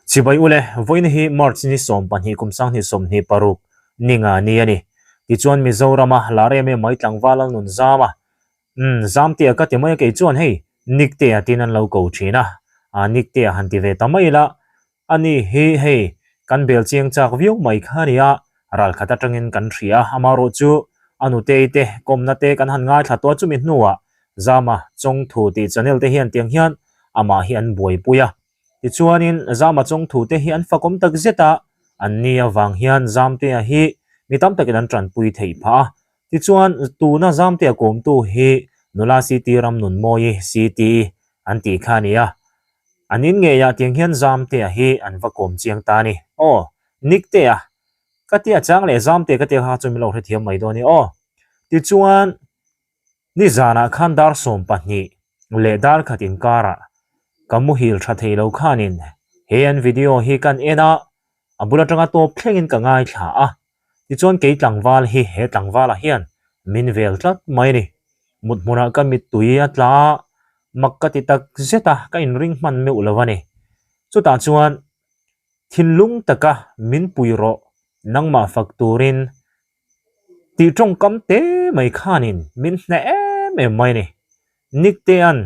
Chibai ule voin hi march ni som pan hi kumsang ni som ni paruk ninga ni ani ti chuan Mizorama lare me mai tlangwala nun zama zam te ka te mai ke chuan hei nikte atin an lo ko thina a nikte han ti ve tamaila ani hei kan bel chiang chak viu mai khania ral khata tangin kan thria amaro chu anu te komna te kan han ngai thla to chu mi hnuwa zama chong thu ti channel te hian tiang hian ama hi an buai puya ti chuanin zama chong thu te hi an fakom tak zeta an nia wang hian zam te a hi mi tam takin an tran pui thei pha ti chuan tu na zam te kom tu hi nula city ram nun moi city an ti khania anin nge ya tiang hian zam te a hi an va kom chiang ta ni o nik te a ka tia chang le zam te ka te ha chumi lo the thiam mai do ni o ti chuan ni zana khan dar som pahni le dar khatin kara kamu hil tha thei lo khanin he an video hi kan ena abula tanga top thlengin ka ngai thla a ti chuan ke tlangwal hi he tlangwala hian min vel tlat mai ni mutmura ka mit tuia tla makkati tak zeta ka in ring man me ulawani chuta chuan thinlung taka min puiro nangma fakturin ti trong kam te mai khanin min hne em mai ni nikte an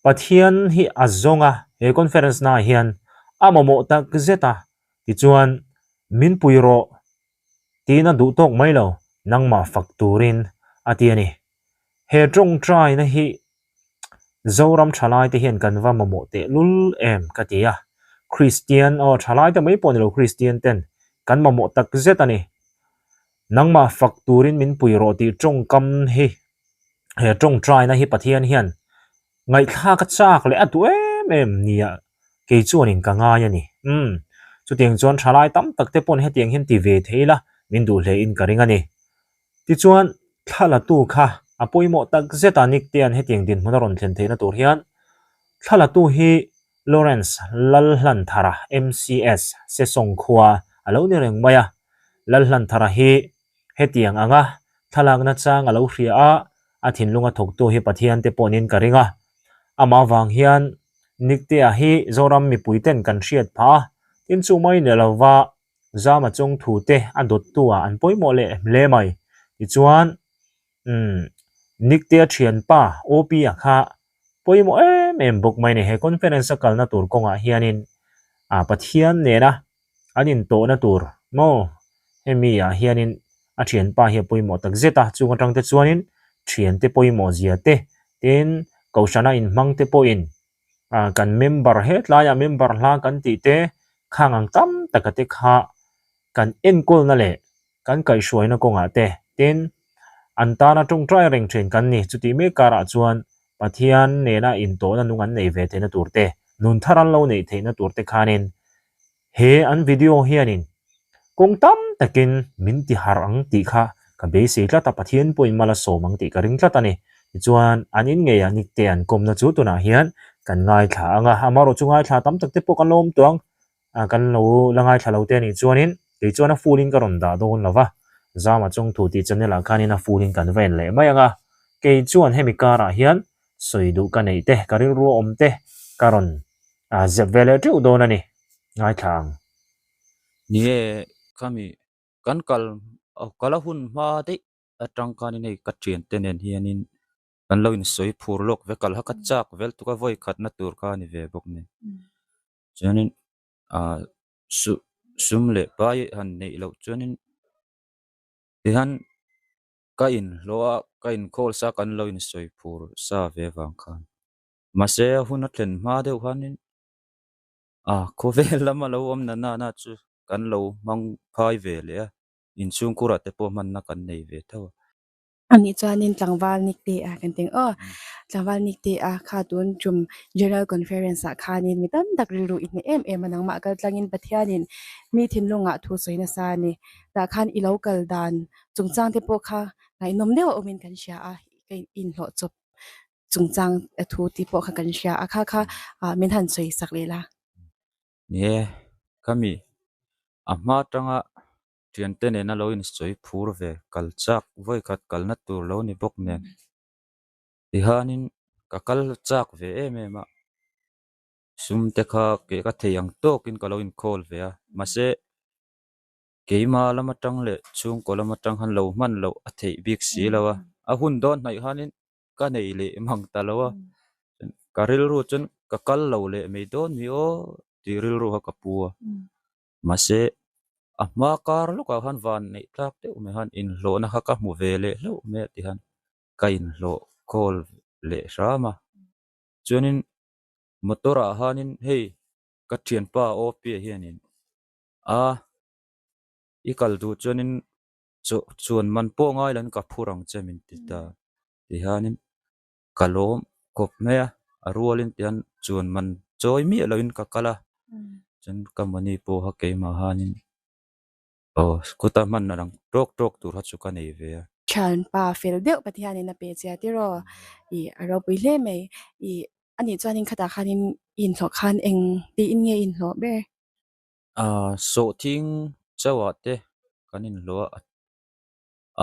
pathian hi azonga he conference na hian amamo tak zeta ti chuan min puiro tina du tok mai lo nangma fakturin atiani he trong trai na hi zoram thalai te hian kanwa mamo te lul em katia Christian o thalai te mai pon lo Christian ten kan mamo tak zetani nangma fakturin min puiro ti trong kam hi he trong trai na hi pathian hian ngai kha ka chak le atu em nia ke chuan in ka nga ya ni chu tiang chuan thalai tam tak te pon he tiang hin ti ve theila min du hle in ka ringa ni ti chuan thala tu kha apoimo tak zetanik te an he tiang din hmunaron thlen theina tur hian thala tu hi Lawrence lalhlan thara MCS se song khua alo ni reng maya lalhlan thara hi he tiang anga thalang na chang alo hria a thinlunga thok tu hi pathian te ponin ka ringa ama wang hian nikte a hi zoram mi puiten kan hriat pha tin chu mai ne lawa zama chong thu te a dot tua an poimo le hle mai ti chuan nikte thian pa op a kha poimo em bok mai ne he conference kalna tur konga hianin a pathian ne na anin to na tur mo hemi a hianin a thian pa hi poimo tak zeta chunga tang te chuanin thian te poimo zia te tin kaushana in mang te po in kan member het la ya member hla kan ti te khangang tam takate kha kan enkol na le kan kai shoi na konga te tin antana tung trai reng chen kan ni chuti me kara chuan pathian ne na in to na nungan nei ve the na turte nun tharan lo nei the na turte khanin he an video hianin kong tam takin min ti harang ti kha ka be se tla ta pathian poin mala somang ti ka ring tla ta ni chuan anin nge ya nik te an kom na chu tuna hian kan ngai thla anga amaro chungai thla tam tak te po kan lom tuang kan lo langai thla lo te ni chuanin ti chuan a fulin ka ron da don lova zama chung thu ti channel a khanin a fulin kan ven le mai anga ke chuan hemi kara hian soidu ka nei te karin ru om te karon zevele tu don ani ngai thang nie kami kan kalahun ma de atang kan nei katrin tenen hianin kan lo in soi phur lok ve kal hakat chak vel tu ka voi khat na tur ka ni ve bok ne chuanin sum le pai han nei lo chuanin ti han ka in loa ka in khol sa kan lo in soi phur sa ve wang khan ma se hun a tlen ma de hanin ko ve lama lo om na na chu kan lo mang phai ve le in chung kura te po man na kan nei ve thaw ani chuanin tlangwal nikte a kan teng tlangwal nikte a kha tun chum general conference a khanin mitam dak ru in em anang ma kal tlangin pathianin mi thinlunga thu soina sa ni ta khan i local dan chungchang te po kha ngai nom deu omin kan sha a in lo chop chungchang thu ti po kha kan sha a kha min han soi sak le la nie kami amma tanga trian te ne na lo in soi phur ve kal chak voi khat kal na tur lo ni bok ne ti hanin ka kal chak ve em em sum te kha ke ka theyang tokin kaloin call ve a mase keima lama tang le chung ko lama tang han lo man lo a thei bik si lawa a hun don nai hanin ka nei le mang ta lawa karil ru chun ka kal lo le me don mi o ti ril ru ha ka pu mase a ma kar lo ka han van nei tlak te me han in lo na ha ka mu ve le lo me ti han ka in lo call le rama chunin motora hanin hei ka thian pa o pi hianin a ikal du chuanin chuan man po ngai lan ka phurang chemin ti ta ti hanin kalom kop me a rualin tian chuan man choi mi loin ka kala chan ka mani po ha ke ma hanin skuta man na rang tok tur ha chu ka nei ve chan pa fel deuh pathian in a pe chia ti ro I aro pui hle mai I ani chuanin khata khanin in tho khan eng ti in nge in hlo be so thing chawa te kanin lo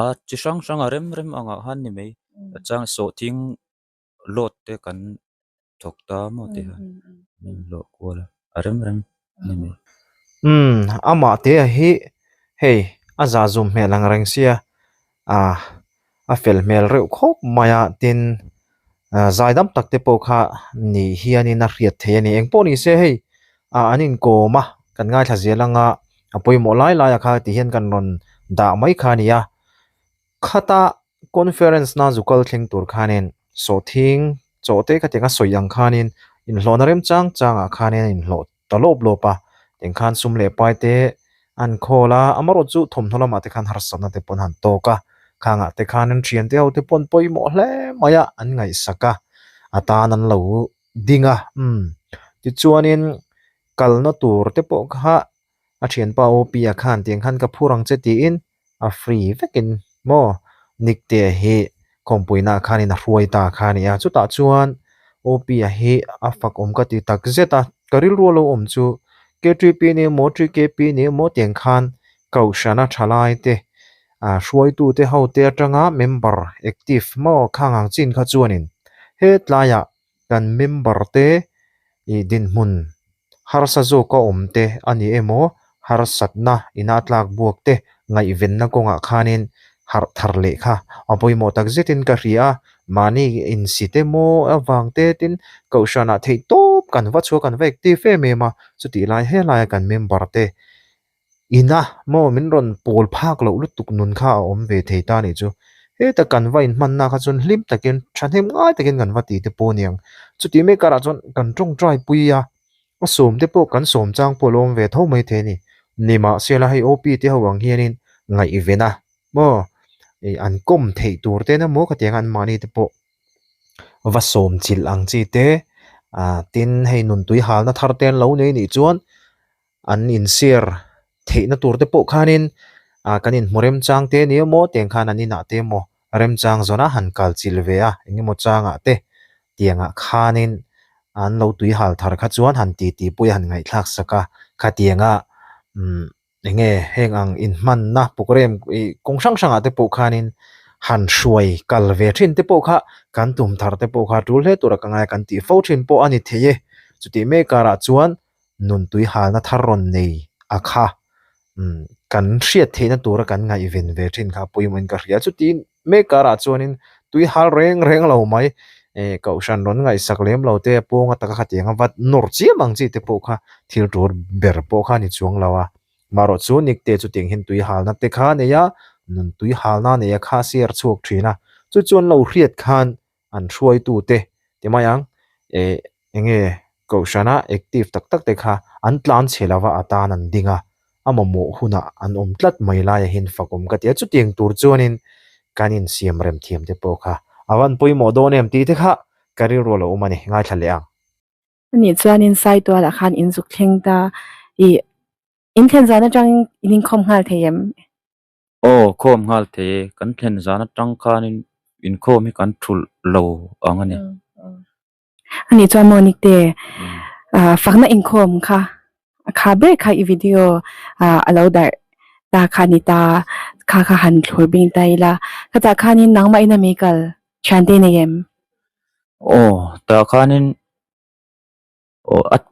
a chi sang sang a rem anga han ni mai chang so thing lot te kan thok ta mo te ha lo kola a rem ni mai ama te hi hey aza zum me lang reng sia a fel mel reu khop maya tin zaidam takte po kha ni hiani na riat the ni engpo ni se hei anin ko ma kan ngai tha zelanga apoi mo lai lai kha ti hian kan ron da mai kha ni ya khata conference na zukal thing tur khanin so thing chote ka tenga soyang khanin in hlonarem chang a khanin in hlo talob lopa tengkhan sum le pai te an khola amaro chu thom thola ma te khan har sana te pon han to ka khanga te khanin thian te te pon poi mo hle maya an ngai saka ata nan lo dinga ti chuanin kalna tur te po kha a thian pa o pi a khan tengkhan ka phurang che ti in a free vekin mo nikte hi kompuina khanin a hruai ta khania chuta chuan op a hi a fak om ka ti tak zeta karil ro lo om chu k3p ni mo 3kp ni mo teng khan kaushana thalai te hruai tu te ho te atanga member active mo khangang chin kha chuanin he tlaya kan member te I din mun har sa zo ka om te ani emo har satna ina tlak buak te ngai ven na konga khanin har thar le kha apoi mo tak zetin ka ria mani in sitemo awangte tin kaushana thei top kan wa chu kan vek ti fe me ma chuti lai he lai kan member te ina mo min ron pol phak lo lutuk nun kha om ve thei ta ni chu he ta kan va in man na kha chun hlim takin thanem ngai takin kan va ti te po niang chuti me kara chon kan tong trai puya a som te po kan som chang polom ve tho mai the ni nima sela hai op te hawang hianin ngai vena mo an kom thei tur te na mo ka tiang an mani te po va som chil ang chi te tin hei nun tui hal na thar ten lo nei ni chuan an in share thei na tur te po khanin kanin morem chang te ni mo teng khan ani na te mo rem chang zona han kal chil ve a engi mo changa te tianga khanin an lo tui hal thar kha chuan han ti pui han ngai thlak saka kha tianga enge heng ang in man na program kong sang sanga te po khanin han hruai kal ve thin te po kha kan tum thar te po kha tul he tur ka ngai kan ti fo thin po ani theye chuti me kara chuan nun tui hal na thar ron nei akha kan hriat theina tur kan ngai ven ve thin kha puimin ka hria chuti me kara chuanin tui hal reng lo mai kaushan ron ngai saklem lo te ponga taka khatianga wat nor chiam ang chi te po kha thil tur ber po kha ni chuang lawa maro chu nikte chu ting hin tui hal na te kha ne ya nun tui hal na ne ya kha siar chuak thina chu chuan lo hriat khan an hruai tu te timayang enge kaushana active tak te kha an tlan chhelawa atan an dinga amamo huna an om tlat mai lai hin fakom ka tia chu tiang tur chuanin kanin siam rem thiam te po kha awan pui mo do nem ti te kha kari ro lo mani ngai thale ang ani chuanin sai to la khan in zuk thleng ta I in thlen zana tang in khom ngal theyem khom ngal the kan thlen zana tang khanin in khom hi kan thul lo angani ani chuan mo nikte fakna in khom kha kha be kha I video alo dar ta khani ta kha han thlur bing tai la khata khanin nangma ina mekal chante ne yem ta khanin o at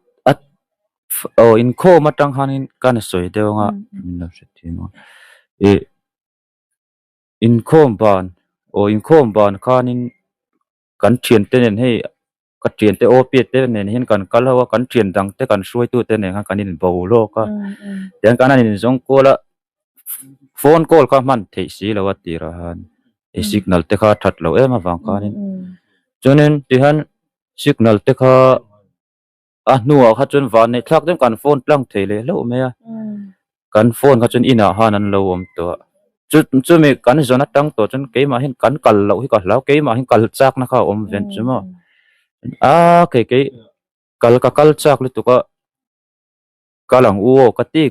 o in kho matang hanin kan soi dewa min lo se ti no e in khom ban o in khom ban khanin kan thian te nen hei ka thian te o pe te nen hin kan kalawa kan thian dang te kan suai tu te nen kan in bo lo ka tiang kan in zong ko la phone call ka man thei si lo wa ti ra han e signal te kha that lo em awang khanin chonen ti han signal te kha a nuwa kha chon van nei thak dem kan phone tlang thei le lo me a kan phone kha chon ina han an lo om to chu me kan zona tang to chon ke ma hin kan kal lo hi ka lau ke ma hin kal chak na kha om ven chu ma a ke kal chak lu tu ka kalang u ka ti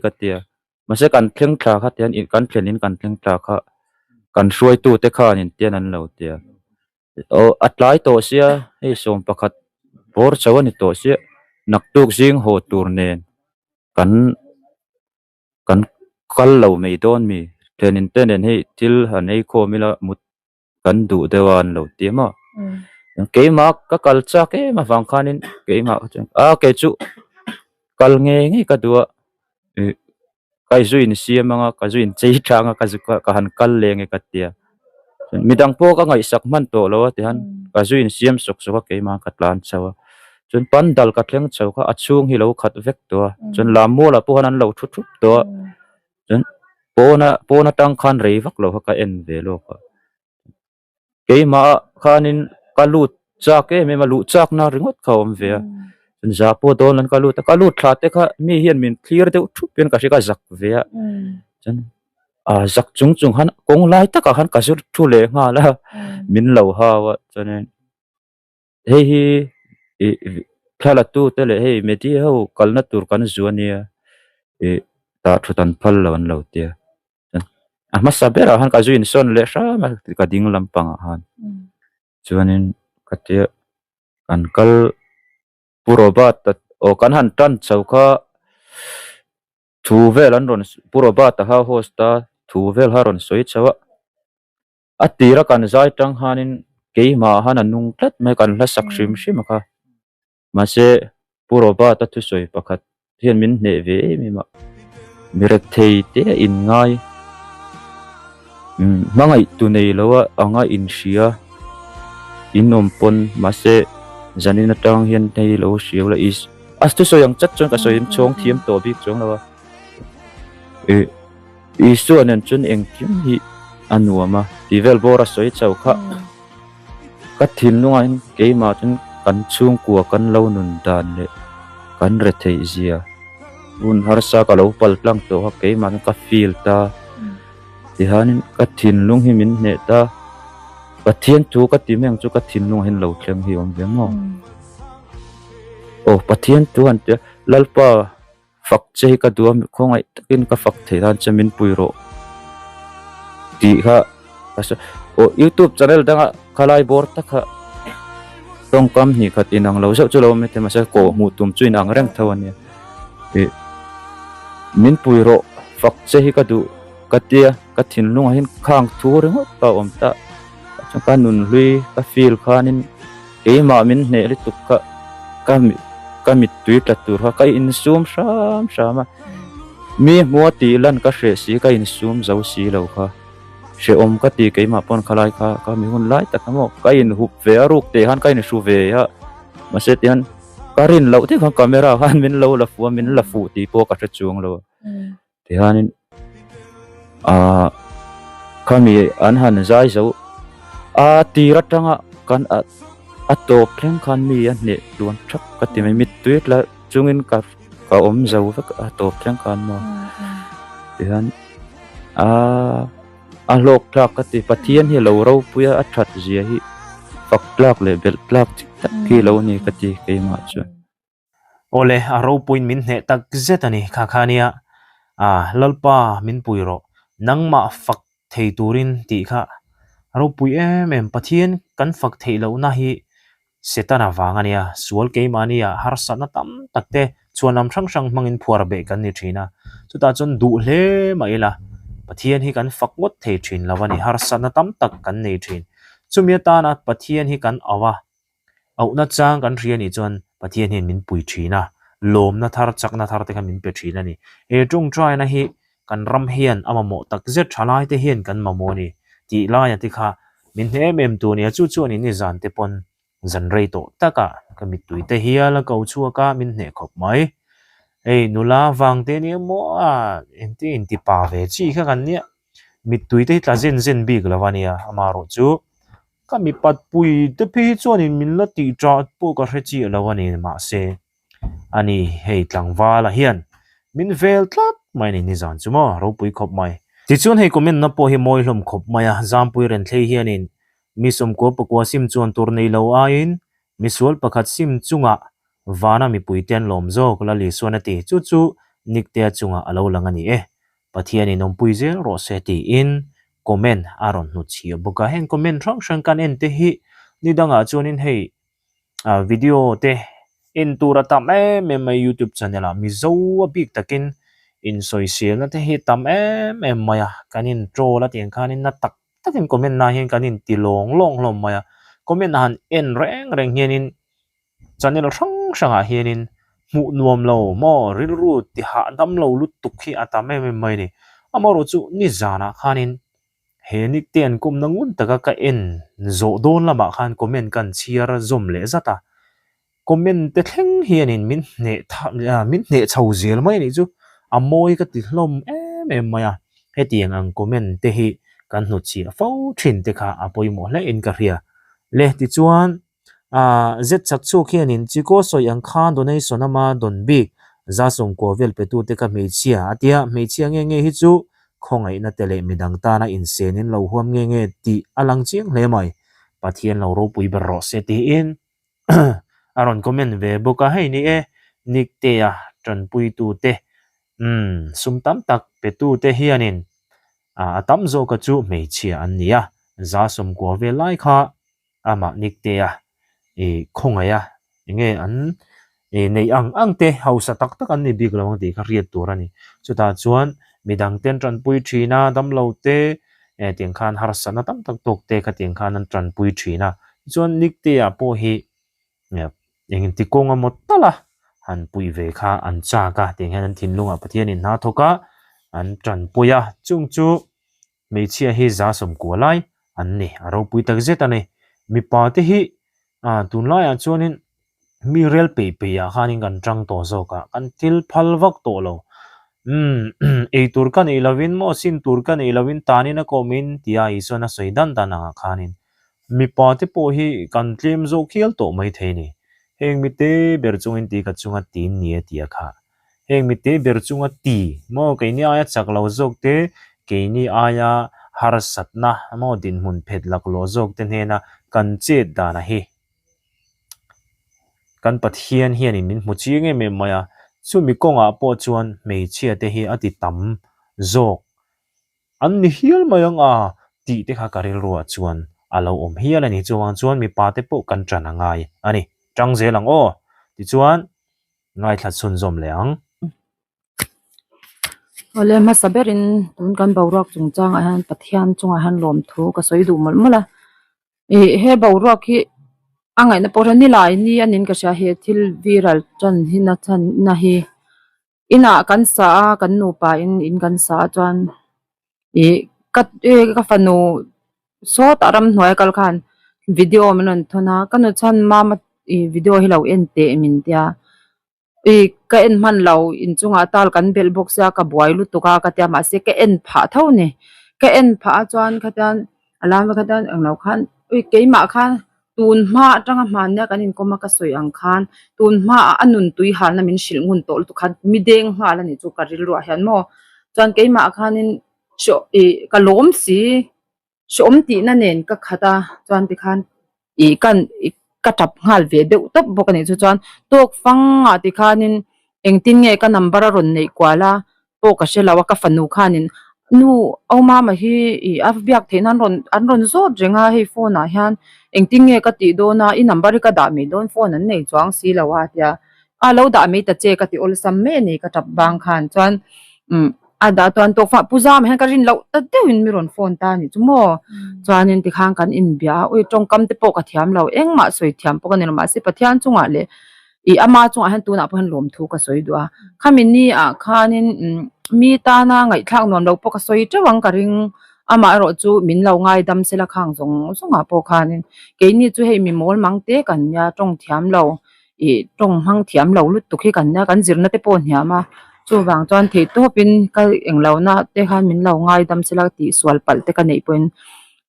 ma se kan thleng thla kha tian in kan thlen in kan thleng thla kha kan suai tu te kha in tian an lo tia o atlai to sia hei som pakhat bor chawani to sia nak tuk jing ho tur nen kan kan kal lo mei don mi thlenin tenen hei til han ei kho mila mut kan du dewan lo tia ma ke ma ka kal cha ke ma wang khanin ke ma a ke chu kal nge ka duwa kai zu in siam anga ka zu in chei thanga ka zu ka han kal le nge ka tia midang po ka ngai sak man to lo ti han ka zu in siam sok sok ke ma ka tlan chawa chun pan dal ka thleng chau ka achung hi lo khat vek to chun lam mo la po hanan lo thu thu to chun pona tang khan rei vak lo ka en ve lo ka ke ma khanin ka lut cha ke me ma lu chak na ringot khawm ve chun za po don lan ka lut thla te kha mi hian min clear de thu pen ka ka zak ve chun a zak chung chung han kong lai ta ka han ka sur thu le nga la min lo ha wa chunen hei hi khala tu te le hei me ti ho kalna tur kan zuania e ta thutan phal lawan lo tia a ma sabera han ka zuin son le sha ma ka ding lampang han chuanin ka te kan kal purobat o kan han tan chauka thu vel an ron purobat ha hosta thu vel ha ron soi chawa atira kan zai tang hanin keima han anung tlat me kan la sak shim shim kha mase purobat tu soi pakhat hian min ne ve mi ma mirak thei te in ngai mangai tu nei lowa anga in shia inom pon mase janina tang hian nei lo shiu la is as tu soyang chat chon ka soin chong thiam to bik chong lawa isu anen chun eng kim hi anuama tivel bora soi chau kha ka thin nuain keima chun kan chung kwa kan lo nun dan le kan re thei zia un harsa ka lo pal tlang to ha keima ka feel ta ti hanin ka thin lung hi min ne ta pathian tu ka timeng chu ka thin lung hin lo thleng hi om ve mo o pathian tu an te lalpa fak chei ka duam khongai takin ka fak thei dan chamin puiro ti kha o YouTube channel danga khalai bor ta kha tong kam ni khat inang lo zo chulo me te ma sa ko mu tum chuin ang reng thawani e min puiro fak chei ka du ka tia ka thin lung hin khang thu reng ta om ta ka nun hlui ka feel khanin e ma min ne ri tuk ka mit tui tla tur ha ka in zoom shama mi mo ti lan ka hre si ka in zoom zo si lo kha she om ka ti ke ma pon khalai kha ka mi hun lai ta ka mo ka in hup ve aruk te han ka in su ve ya ma se tian ka rin lo te kha camera han min lo la fu min la fu ti po ka chung lo te hanin ka mi an han zai zo ti ratanga kan atop thleng khan mi an ne tuan thak ka ti mai mit tuit la chungin ka om zo vek atop thleng khan mo ti han a lok tlak ka ti pathian hi lo ro puya a that zia hi fak tlak le bel tlak tak ki lo ni ka ti ke ma chu ole a ro puin min ne tak zetani kha khania lalpa min puiro nangma fak thei turin ti kha ro pui em pathian kan fak thei lo na hi setana wangania sual ke mania harsana tam takte chuanam thang mangin phuar be kan ni thina chuta chon du hle maila pathian hi kan fak ngot thei thin lawani harsana tam tak kan nei thin chumia ta na pathian hi kan awa au na chang kan riani chon pathian hin min pui thina lom na thar chak na thar te kha min pe thina ni e tung try na hi kan ram hian amamo tak zet thalai te hian kan mamoni ti la ya ti kha min he mem tu ni chu chu ni zan te pon zan rei to taka ka mi tui te hiya la kau chu ka min ne khop mai ei nula wang te ni mo a enti pa ve chi kha kan ni mi tui te tla zen big lawania amaro chu ka mi pat pui te phi chuan in min la ti tra po ka hre chi lawani ma se ani hei tlangwa la hian min vel tlat mai ni zan chu mo ro pui khop mai ti chuan hei comment na po hi moi hlom khop mai a zam pui ren thlei hian in mi som ko pakwa sim chuan tur nei lo a in mi sual pakhat sim chunga vana mi pui ten lom zo kala li suan ati chu chu nikte chunga alo langani e pathian in om pui zel ro se ti in comment aron nu chi boka hen comment rang kan en te hi ni danga chuan in hei video te in tura tam mai YouTube channel a mi zo a big takin in social na te hi tam maya kanin troll at yan kanin na tak takin comment na hin kanin tilong long maya comment han en reng hian in channel rang a hian in mu nuam lo mo ril ru ti ha dam lo lut tuk hi atam mai ni amaro chu ni zana khanin he nik ten kum nangun taka ka en zo don lama khan comment kan chiara zum le zata comment te thleng hian in min ne chho zel mai ni chu amoi ka ti hlom maya he tiang ang comment te hi kan nu chi fo thin te kha apoi mo le in ka ria le ti chuan zet chak chu khian in chi ko soi ang khan donation ama don big za song ko vel pe tu te ka me chia atia me chia nge hi chu khongai na tele midang ta na in senin lo huam nge ti alang chiang hle mai pathian lo ro pui ber ro se ti in aron comment ve boka hei ni e nik te a tran pui tu te sum tam tak pe tu te hianin atam zo ka chu me chia an nia za sum ko ve lai kha ama nik te a e khongai a nge an nei ang te hausa tak tak an ni big lawang ti kha riat tur ani chuta chuan midang ten tran pui thina dam lo te tiang khan har sana tam tak tok te kha tiang khan an tran pui thina chuan nik te a po hi engin ti konga motala han pui ve kha an cha ka tiang han thin lunga pathian in na thoka an tran puya chung chu me chia hi za som ko lai an ni aro pui tak zeta nei mi pa te hi tun lai a chuanin mi rel pe ya khanin kan tang to zo ka kan til phal vak to lo ei tur kan ilovin mo sin tur kan ilovin tani na komin tia isona soidan dana khanin mi pa te po hi kan tlim zo khial to mai theini heng mi te ber chungin ti ka chunga tin nie tia kha heng mi te ber chunga ti mo ke ni aya chak lo zok te ke ni aya har satna mo din mun phet lak lo zok te hena kan che dana hi kan pathian hian in min mu chi nge me maya chu mi konga po chuan me chia te hi ati tam zok an ni hial mayang ti te kha karil ruwa chuan alo om hial ani chuan mi pa te po kan tran angai ani tang zelang o ti chuan ngai thlat sun zom leang ole ma saberin tun kan bawrak chungchang a han pathian chunga han lom thu ka soi du mala he bawrak hi angai na porani lai ni anin ka sha he thil viral chan hina chan na hi ina kan sa kan nu pa in kan sa chuan ka fanu so taram hnuai kal khan video manon thona kanu chan mama video hi lo en te min tia ka en man lo in chunga tal kan bel box ya ka buai lu tuka ka tia ma se ka en pha thau ne ka en pha chuan khatan alam khatan ang lo khan ke ma khan tun ma tanga man ne kan in koma ka soi ang khan tun ma anun tui hal na min shil ngun tol tu khan mi deng ha la ni chu ka ril ru hian mo chuan ke ma khan in sho ka lom si shom ti na nen ka khata chuan ti khan kan ka tap ngal ve de top bokani chu chuan tok fanga ti khanin engtin nge ka number ron nei kwala po ka shelawa ka fanu khanin nu oma ma hi a biak thenan ron zo drenga he phone a hian engtin nge ka ti do na I number ka da mi don phone an nei chuang si lawa tia a lo da mi ta che ka ti ol sam me ni ka tap bang khan chuan ada tuan tok fa puzam hen ka rin lo ta deuin mi ron phone ta ni chumo chuanin ti khang kan in bia oi tong kam te po ka thiam lo engma soi thiam po kan ma se pathian chunga le i ama chung han tu na phan lom thu ka soi dua khamin ni a khanin mi ta na ngai thak nom lo po ka soi chawang ka ring ama ro chu min lo ngai dam sela khang zong zonga po khanin ke ni chu hei mi mol mangte kan ya tong thiam lo i tong hang thiam lo lut tu khi kan na kan zirna te pon hiama chu wang chuan the to pin kal englo na te khan min lo ngai dam sela ti swal pal te ka nei poin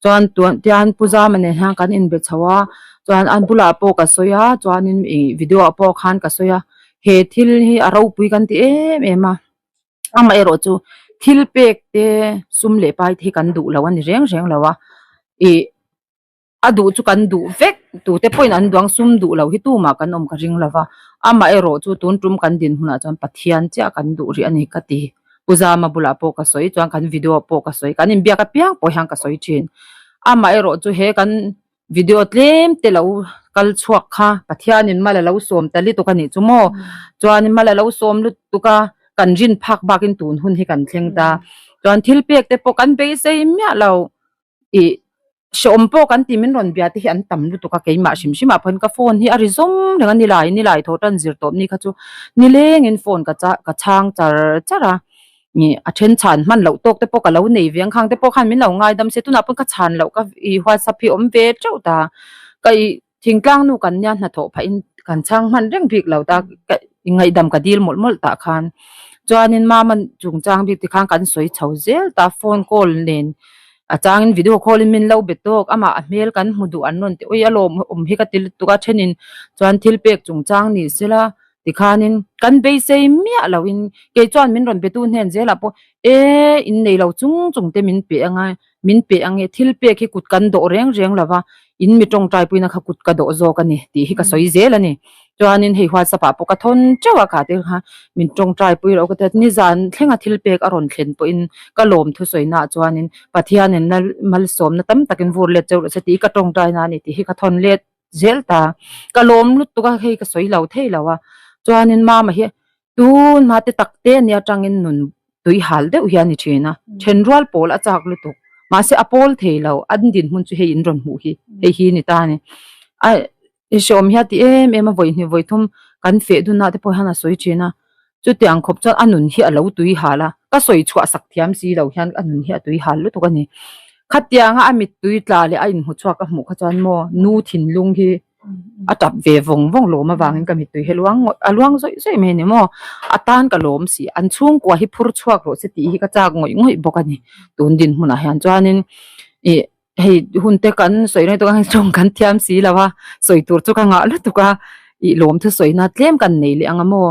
chuan tuan tian puja mane ha kan in be chawa chuan an bula po ka soya chuan in video po khan ka soya he thil hi aro pui kan ti em a ama ero chu thil pek te sum le pai thi kan du lawan reng reng lawa e adu chu kan du vek tu te point an duang sum du lo hi tu ma kan om ka ring lawa ama ero chu tun tum kan din huna chuan pathian cha kan du ri ani ka ti puja ma bula po ka soi chuan kan video po ka soi kan in bia ka piang po hang ka soi chin ama ero chu he kan video tlem te lo kal chuak kha pathian in mala lo som tali to kan ni chumo chuan in mala lo som lut tu ka kan rin phak bakin tun hun hi kan thleng ta chuan thil pek te po kan be sei mya lo i shom po kan ti min ron bia te hi an tam lu to ka keima shim shima phan ka phone hi ari zom lenga ni lai tho tan zir top ni kha chu ni leng in phone ka cha ka chang char chara ni a then chan man lo tok te po ka lo nei viang khang te po khan min lo ngai dam se tu na pun ka chan lo ka i whatsapp hi om ve chau ta kai thingtlang nu kan nya na tho pha in kan chang man reng bik lo ta ngai dam ka dil mol mol ta khan chuanin ma man chung chang bik ti khang kan soi chho zel ta phone call nen a changin video call in min lo betok ama a mel kan mudu annon te oi alom hi ka til tu ka thenin chuan thil pek chung chang ni sela tikhanin kan be sei mia lawin ke chuan min ron betu hnen zela po in nei lo chung chung te min pe ange thil pek hi kut kan do reng reng lawa in mi tong trai puina kha kut ka do zo ka ni ti hi ka soi zel ani chuanin hei whatsapp po ka thon chawa ka te ha min tong trai pui ro ka te ni zan thlenga thil pek aron thlen po in ka lom thu soina chuanin pathian in mal som na tam takin vur le cheu se ti ka tong trai na ni ti hi ka thon le zel ta ka lom lut tu ka hei ka soi lo thei lawa chuanin ma hi tun ma te takte nia tangin nun tui hal de uhian ni thina thenrual pol a chak lu tu ma se apol theilo an din mun chu hei in ron mu hi ni ta ni a shom hi ti em a voi thum kan fe du na te po hana soi china chu tiang khop cha anun hi alo tui hala ka soi chua sak thiam si lo hian anun hi tui hal lu to ka ni khatiang a amit tui tla le a in hu chua ka mu kha chan mo nu thin lung hi atap ve vong lo ma wangin ka mi tui heluang aluang zoi me ni mo atan ka lom si an chung kwa hi phur chuak ro se ti hi ka chak ngoi bokani tun din huna hian chuanin hei hunte kan soi nei to kan chong kan thiam si lawa soi tur chu ka nga lu tu ka i lom thu soi na tlem kan nei le angamo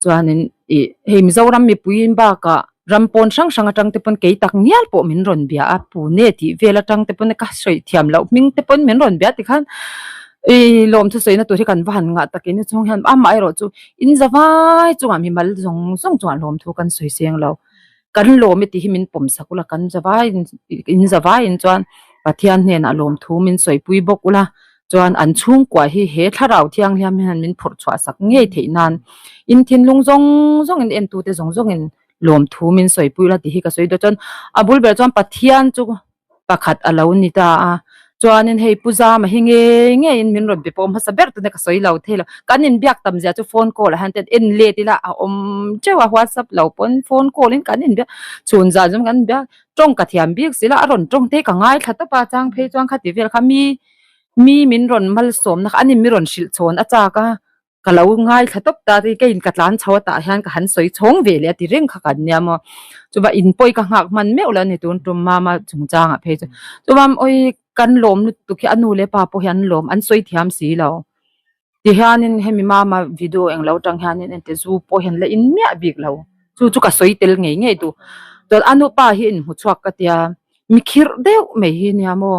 chuanin hei mizoram mi puin ba ka rampon sang atang te pon ke tak nial po min ron bia a pu ne ti vela tang te pon ka soi thiam lo ming te pon min ron bia ti khan lom thu soi na tu kan van nga takin chong han amai ro chu in zawai chu mi mal zong chuan lom thu kan soi seng lo kan lom ti himin pom sakula kan zawai in chuan pathian hnen alom thu min soi pui bokula chuan an chung kwa hi he tharau thiang hiam han min phur chwa sak ngei theinan in thin lung zong in en tu te zong in lom thu min soi pui la ti hi ka soi do chon abul ber chuan pathian chu pakhat alo ni ta chuan in hei puja ma hinge in min ron be pom ha saber tu ne ka soi lo thela kan in biak tam ja chu phone call han ten en le ti la om chewa whatsapp lo pon phone call in kan in bia chun za jum kan bia tong ka thiam biak sila aron tong te ka ngai thata pa chang phei chuang kha ti vel kha mi min ron mal som na ani mi ron shil chon acha ka kalau ngai thatop ta ti ke in katlan chaw ta hian ka han soi chong ve le ti reng kha kan nya mo chuba in poi ka ngak man me ula ni tun tum mama chung chang a phei chubam oi kan lom nu tu ki anu le pa po hian lom an soi thiam si lo ti hianin hemi mama video eng lo tang hianin en te zu po hian le in mia bik lo chu ka soi tel ngei tu to anu pa hi in hu chuak ka tia mi khir deu me hi nia mo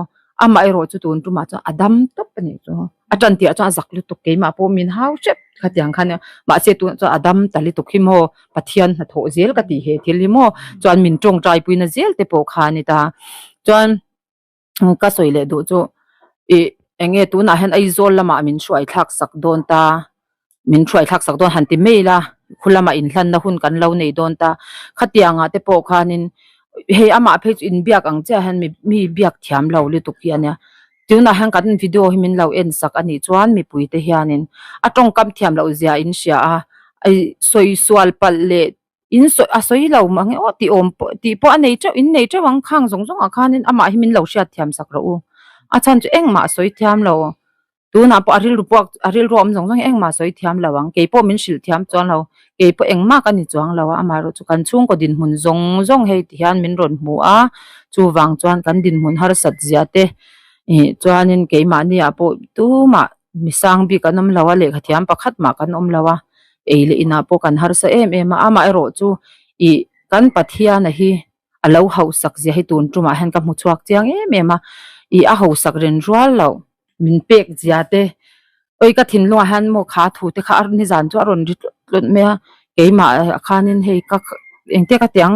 ama ero chu tun tu ma cha adam top ni chu atan ti cha zak lu tu ke ma po min hau chep khatiang khan ma se tu cha adam tali tu khim ho pathian na tho zel ka ti he thili mo chuan min tong trai puina zel te po khani ta chuan ka soile du chu enge tu na hen ai zol lama min shuai thak sak don ta min shuai thak sak don han ti meila khulama in hlan na hun kan lo nei don ta khatianga te po khanin he ama phe in biak ang cha han mi biak thiam lo le tu kiania tuna hang kan video himin lo en sak ani chuan mi puite hianin atong kam thiam lo zia in sia a ai soi sual pal le in so a soi lo mangi o ti om ti po anei cho in nei cho wang khang zong zong a khanin ama himin lo sia thiam sak ro u a chan chu eng ma soi thiam lo tuna po aril rom zong zong eng ma soi thiam lawang ke po min sil thiam chuan lo ke po eng ma kan ni chuang lo ama ro chu kan chung ko din hun zong zong hei ti hian min ron mu a chu wang chuan kan din hun har sat zia te chuanin ke ma ni a po tu ma misang bi kanom lawa le khathiam pakhat ma kan om lawa eile ina po kan har sa em ama ero chu I kan pathia na hi alo hau sak zia hi tun tuma hen ka mu chuak chiang em a I a hau sak ren rual lo min pek zia te oi ka thin lo han mo kha thu te kha ar ni zan chu aron rit lot me ke ma khanin hei ka engte ka tiang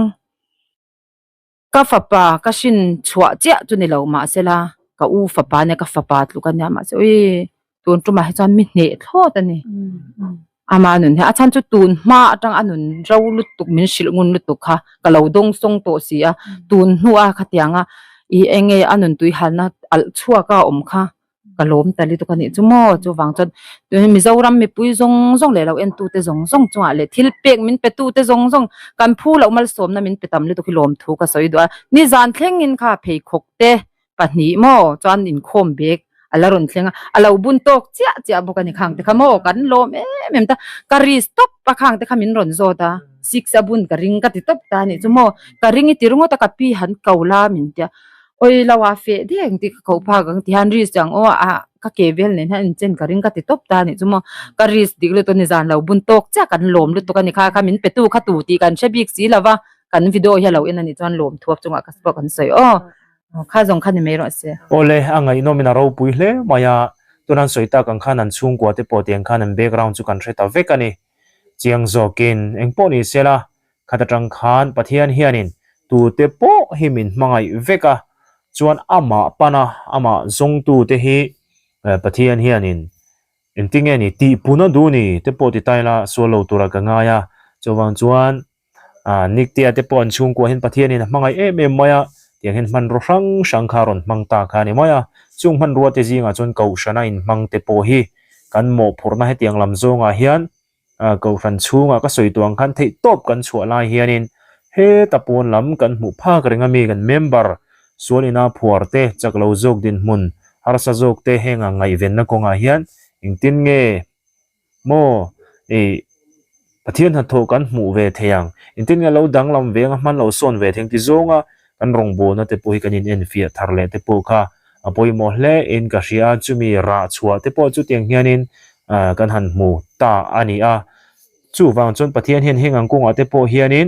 ka fapa ka shin chua chia chu ni lo ma sela ka u fapa ne ka fapa lu kan ya ma se oi tun tuma he chan mi ne thlo ta ni ama nun he achan chu tun ma atang anun ro lut tuk min sil ngun lut tuk kha ka lo dong song to sia tun hnuwa kha tianga I enge anun tui halna al chua ka om kha kalom tali to kani chumo chu wang chon mizoram mi pui zong zong le lo en tu te zong zong chu ale thil pek min pe tu te zong zong kan phu lo mal som na min petam le to khilom thu ka soi do ni zan thleng in kha phei khok te pahni mo chuan in khom bek alaron thlenga alo bun tok chia chia bokani khang te khamo kan lom em ta kari stop pa khang te khamin ron zo ta six abun ka ring ka ti top ta ni chumo ka ring I tirungo ta ka pi han kaula min tia oi lawa fe deng ti ko pha gang ti han ris chang o a ka kevel nen han chen ka ring ka ti top ta ni chumo ka ris dik le to ni zan lo bun tok cha kan lom lu to kan ni kha kha min pe tu kha tu ti kan shebik si lawa kan video hi lo en ani chuan lom thuap chunga ka spa kan sei o kha zong kha ni me ro se ole angai nomina ro pui hle maya tunan soita kan khan an chung kwa te po tiang khan an background chu kan theta vekani chiang zokin engpo ni sela khatatang khan pathian hianin tu te po himin mangai veka chuan ama pana ama zong tu te hi pathian hianin entinge ni ti puna du ni te po ti taila solo tura ka ngaya chowang chuan niktia te po an chung kwa hin pathianin mangai em maya tiang hin man ro sang sangkharon mangta khani maya chung man ruwa te jinga chon kau shana in mang te po hi kan mo phurna he tiang lam zonga hian kau ran chunga ka soi tuang khan thei top kan chua lai hianin he tapon lam kan mu pha krenga mi kan member sualina phuarte chaklo jok din mun harsa jok te henga ngai ven na konga hian ingtin nge mo pathian ha tho kan mu ve theyang ingtin nge lo dang lam venga man lo son ve theng ti zonga kan rong bo na te poi kanin en fia tharle te po kha apoi mo hle in ka ria chumi ra chua te po chu tiang hianin kan han mu ta ani a chu wang chon pathian hian hengang konga te po hianin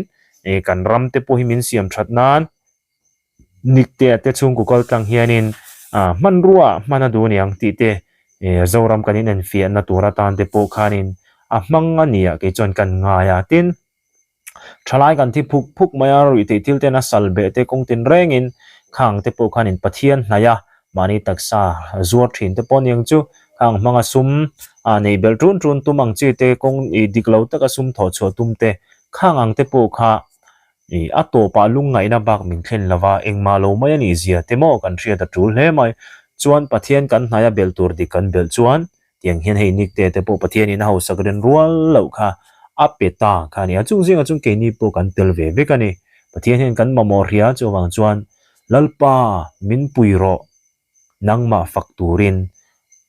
kan ram te po himin siam that nan nikte te chung ku kol tang hianin man ruwa mana du niang ti te zoram kanin en fia na tura tan te po khanin mang ania ke chon kan ngaya tin thalai kan thi phuk maya ri te til te na salbe te kong tin rengin khang te po khanin pathian hnaya mani taksa zuar thin te pon yang chu khang manga sum nei bel trun tumang chi te kong diklo taka sum tho cho tum te khang ang te po kha ato pa lungai na bak min thlen lawa engma lo mai ani zia te mo kan thria ta tul hle mai chuan pathian kan hnaya bel tur di kan bel chuan tiang hian hei nik te po pathian in ho sakren rual lo kha apeta khani achung zinga chung ke ni po kan tel ve ve kani pathian hian kan mamoria chowang chuan lalpa min puiro nangma fakturin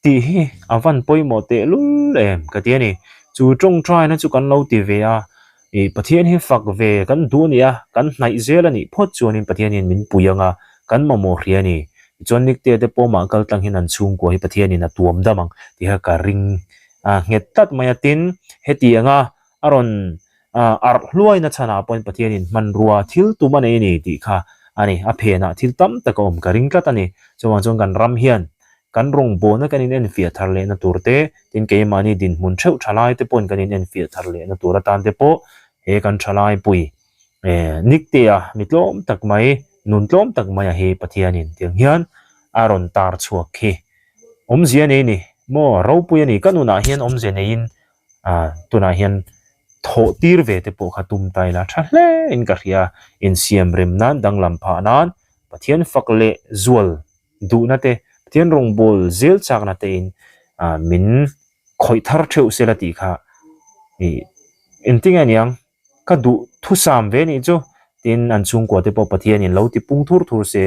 ti hi avan poimo te lul em ka tiani chu trong try na chu kan lo ti ve a pathian hi fak ve kan du nia kan hnai zel ani phot chuanin pathian in min puyanga kan mamoria ni chuan nik te po ma kal tang hin an chung ko hi pathian in atuam damang ti ha ka ring nget tat maya tin heti anga aron ar hluai na chana point pathian in man ruwa thil tu mane ni ti kha ani a phena thil tam takom ka ring tlat ani chawang chong kan ram hian kan rong bo na kanin en fia tharle na turte tin ke mani din mun theu thalai te pon kanin en fia tharle na tura tan te po he kan thalai pui niktia mitlom tak mai nun tlom tak mai he pathianin tiang hian aron tar chuak khi omzia nei ni mo ro pui ani kanuna hian omze nein tuna hian tho tir ve te po khatum tai la thahle in ka ria in siam rem nan danglam pha nan pathian fakle zual du na te tian rong bol zel chak na te in min khoi thar theu sela ti kha inting aniang ka du thu sam ve ni chu tin an chung ko te po pathian in lo ti pung thur thur se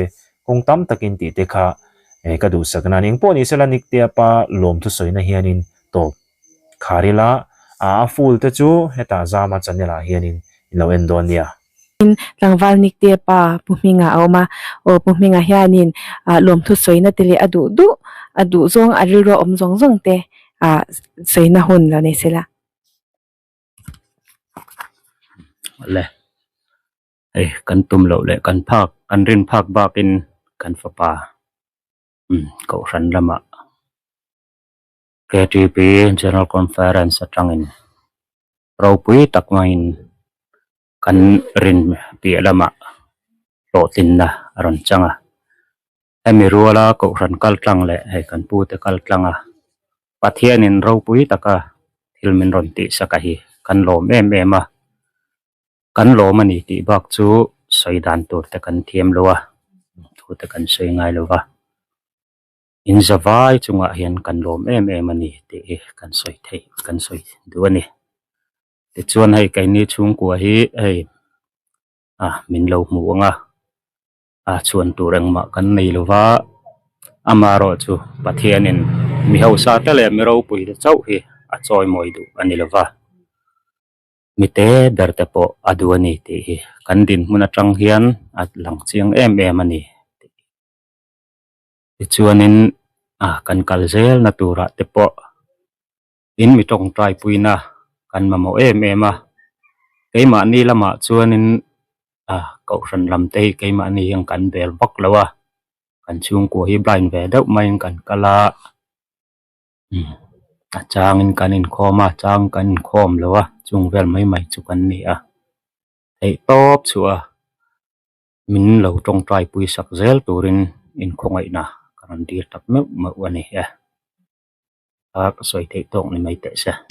kong tam takin ti te kha ka du sakna ning po ni sela nik te pa lom thu soina hianin to kharila full te chu heta zama chanela hianin lo endon nia tlangwal nik te pa puhminga awma o puhminga hianin lom thu soina tili adu zong aril ro om zong zong te soina hun la nei sela le kan tum lo le kan phak kan rin phak bakin kan fapa ko ran lama KTP General Conference atangin ropui takmain kan rin pi lama lo tin na aron changa emi ruala ko ran kal tlang le he kan pu te kal tlanga pathian in ropui taka thilmin ron ti sakahi kan lo me kan lo mani ti bak chu soidan tur te kan thiam lowa thu te kan soi ngai lowa in zawai chunga hian kan lom mani ti kan soi thei kan soi duani ti chuan hei kai ni chung kwa hi hei min lo muanga chuan turang ma kan nei lowa amaro chu pathianin mi ho sa ta le mi ro pui de chau hi choi moi du ani lowa mite berte po aduani ti kan din muna tang hian at lang chiang ani ti chuanin kan kalzel na tura te po in mi tong trai puina kan mamo keima ni lama chuanin ko ran lam te keima ni yang kan bel bak lawa kan chung ko hi blind ve deuh mai kan kala changin kanin khoma chang kan khom lawa chung vel mai chu kan ni ei top chua min lo tong trai pui sak zel turin in khongai na kan dir tak me ma wani soi thei tong ni mai te sa